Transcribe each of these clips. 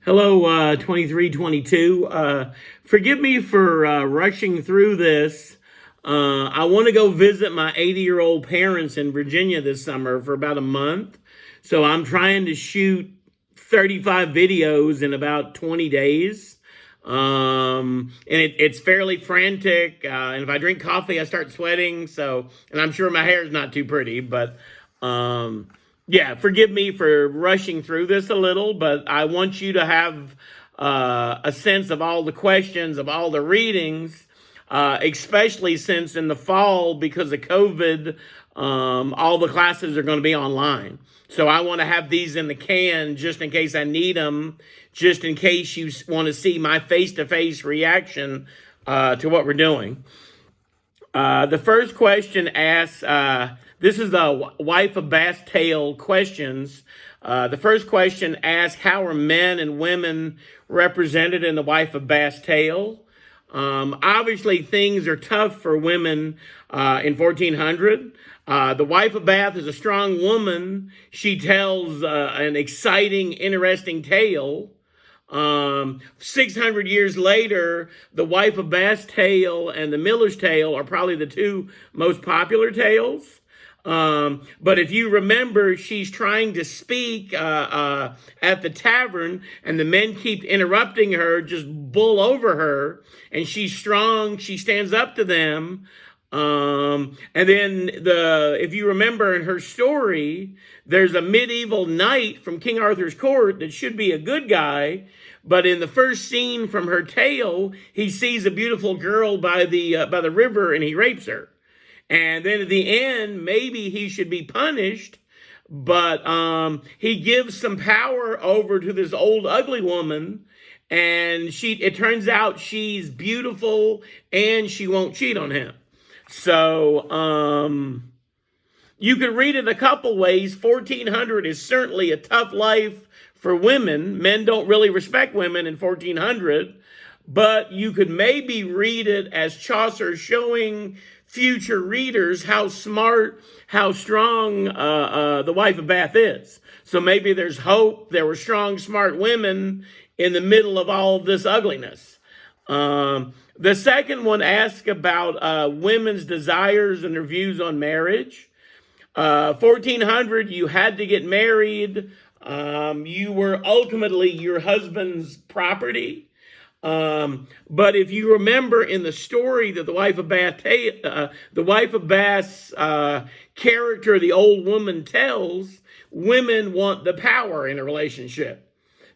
Hello, 2322. Forgive me for rushing through this. I want to go visit my 80-year-old parents in Virginia this summer for about a month. So I'm trying to shoot 35 videos in about 20 days. And it's fairly frantic. And if I drink coffee, I start sweating. And I'm sure my hair is not too pretty, but yeah, forgive me for rushing through this a little, but I want you to have a sense of all the questions, of all the readings, especially since in the fall, because of COVID, all the classes are going to be online. So I want to have these in the can just in case I need them, just in case you want to see my face-to-face reaction to what we're doing. The first question asks, this is the Wife of Bass Tale questions. The first question asks, how are men and women represented in the Wife of Bass Tale? Obviously, things are tough for women in 1400. The Wife of Bath is a strong woman. She tells an exciting, interesting tale. 600 years later, the Wife of Bath's tale and the Miller's tale are probably the two most popular tales. But if you remember, she's trying to speak at the tavern, and the men keep interrupting her, just bull over her, and she's strong. She stands up to them. And then if you remember in her story, there's a medieval knight from King Arthur's court that should be a good guy, but in the first scene from her tale, he sees a beautiful girl by the river and he rapes her. And then at the end, maybe he should be punished, but he gives some power over to this old ugly woman, and it turns out she's beautiful and she won't cheat on him. So you could read it a couple ways. 1400 is certainly a tough life for women. Men don't really respect women in 1400, but you could maybe read it as Chaucer showing future readers how smart, how strong the Wife of Bath is. So maybe there's hope. There were strong, smart women in the middle of all of this ugliness. The second one asks about women's desires and their views on marriage. 1400, you had to get married. You were ultimately your husband's property. But if you remember in the story that the Wife of Bath's character, the old woman, tells, women want the power in a relationship.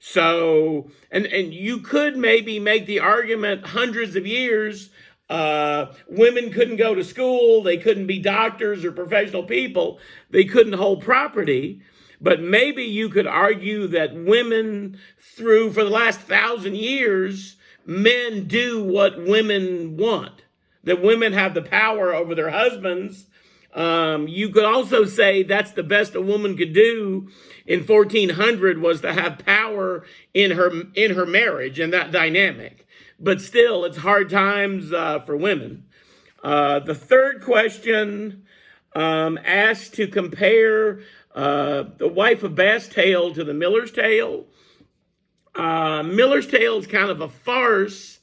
So, and you could maybe make the argument hundreds of years, women couldn't go to school, they couldn't be doctors or professional people, they couldn't hold property. But maybe you could argue that women, for the last 1,000 years, men do what women want, that women have the power over their husbands. You could also say that's the best a woman could do in 1400 was to have power in her marriage and that dynamic. But still, it's hard times for women. The third question asks to compare the Wife of Bath's tale to the Miller's tale. Miller's tale is kind of a farce,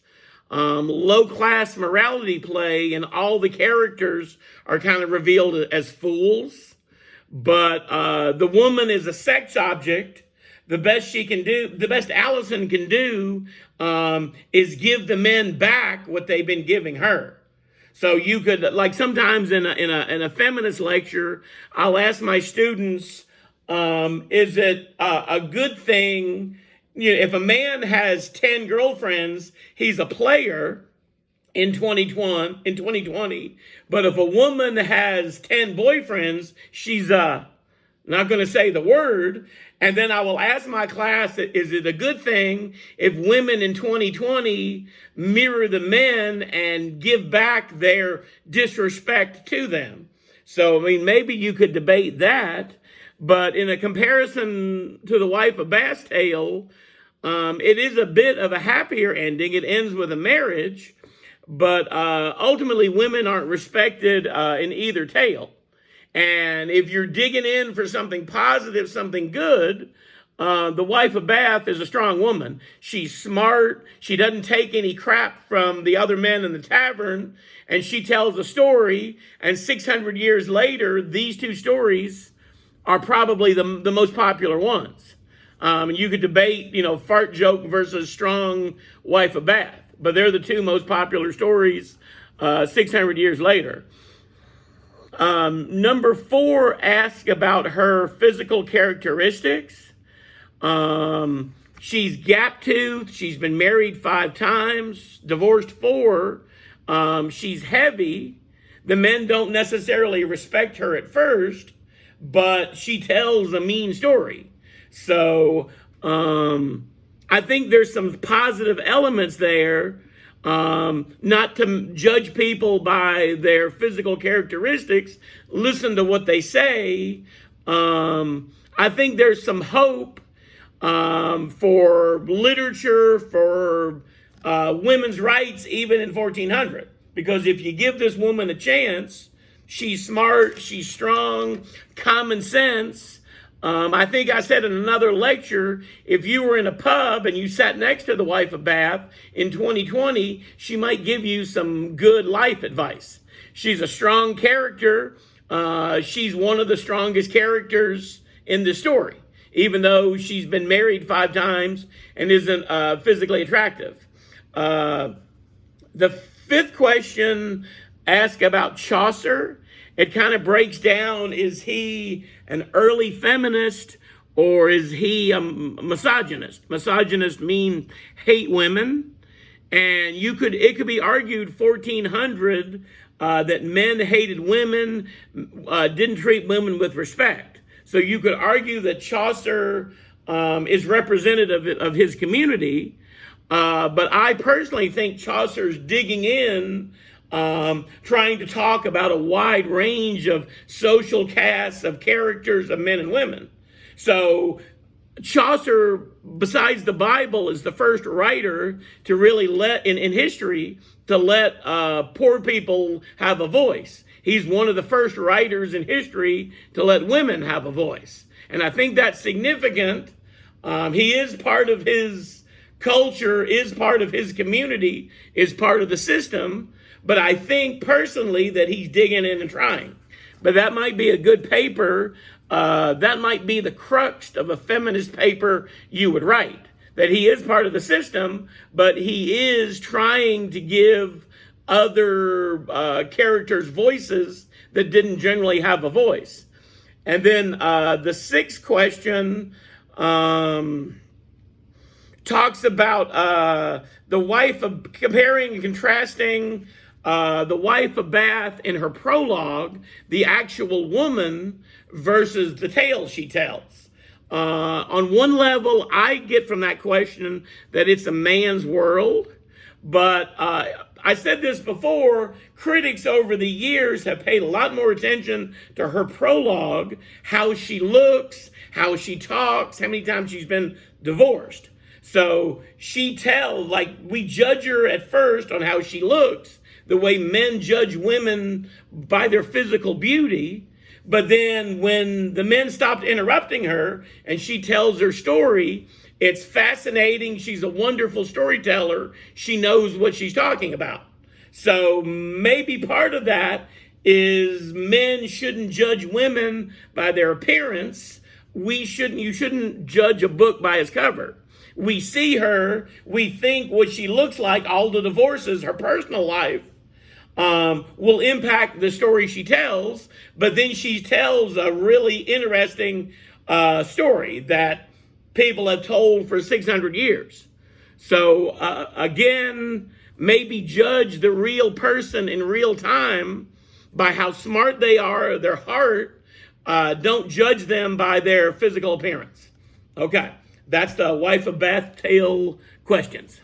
low-class morality play, and all the characters are kind of revealed as fools. But the woman is a sex object. The best Allison can do is give the men back what they've been giving her. So you could, like sometimes in a feminist lecture, I'll ask my students, is it a good thing, if a man has 10 girlfriends, he's a player in 2020, but if a woman has 10 boyfriends, she's not going to say the word. And then I will ask my class, is it a good thing if women in 2020 mirror the men and give back their disrespect to them? So, I mean, maybe you could debate that, but in a comparison to the Wife of Bath's tale, it is a bit of a happier ending. It ends with a marriage, but ultimately women aren't respected in either tale. And if you're digging in for something positive, something good, the wife of Bath is a strong woman. She's smart. She doesn't take any crap from the other men in the tavern. And she tells a story. And 600 years later, these two stories are probably the most popular ones. And you could debate, fart joke versus strong wife of Bath. But they're the two most popular stories 600 years later. Number 4 asks about her physical characteristics. She's gap-toothed. She's been married 5 times, divorced 4. She's heavy. The men don't necessarily respect her at first, but she tells a mean story. So I think there's some positive elements there. Not to judge people by their physical characteristics. Listen to what they say. I think there's some hope for literature, for women's rights, even in 1400. Because if you give this woman a chance, she's smart, she's strong, common sense. I think I said in another lecture, if you were in a pub and you sat next to the wife of Bath in 2020, she might give you some good life advice. She's a strong character. She's one of the strongest characters in the story, even though she's been married 5 times and isn't physically attractive. The 5th question asks about Chaucer. It kind of breaks down, is he an early feminist or is he a misogynist? Misogynist mean hate women. And it could be argued 1400 that men hated women, didn't treat women with respect. So you could argue that Chaucer is representative of his community. But I personally think Chaucer's digging in, trying to talk about a wide range of social casts, of characters of men and women. So Chaucer, besides the Bible, is the first writer to really in history, to let poor people have a voice. He's one of the first writers in history to let women have a voice. And I think that's significant. He is part of his culture, is part of his community, is part of the system. But I think personally that he's digging in and trying. But that might be a good paper. That might be the crux of a feminist paper you would write. That he is part of the system, but he is trying to give other characters voices that didn't generally have a voice. And then the 6th question talks about the wife of, comparing and contrasting the wife of Bath in her prologue, the actual woman, versus the tale she tells. On one level, I get from that question that it's a man's world, but I said this before, critics over the years have paid a lot more attention to her prologue, how she looks, how she talks, how many times she's been divorced. So she tells, we judge her at first on how she looks, the way men judge women by their physical beauty. But then when the men stopped interrupting her and she tells her story, it's fascinating. She's a wonderful storyteller. She knows what she's talking about. So maybe part of that is men shouldn't judge women by their appearance. You shouldn't judge a book by its cover. We see her, we think what she looks like, all the divorces, her personal life, will impact the story she tells, but then she tells a really interesting story that people have told for 600 years. So again, maybe judge the real person in real time by how smart they are, their heart. Don't judge them by their physical appearance. Okay, that's the wife of Bath tale questions.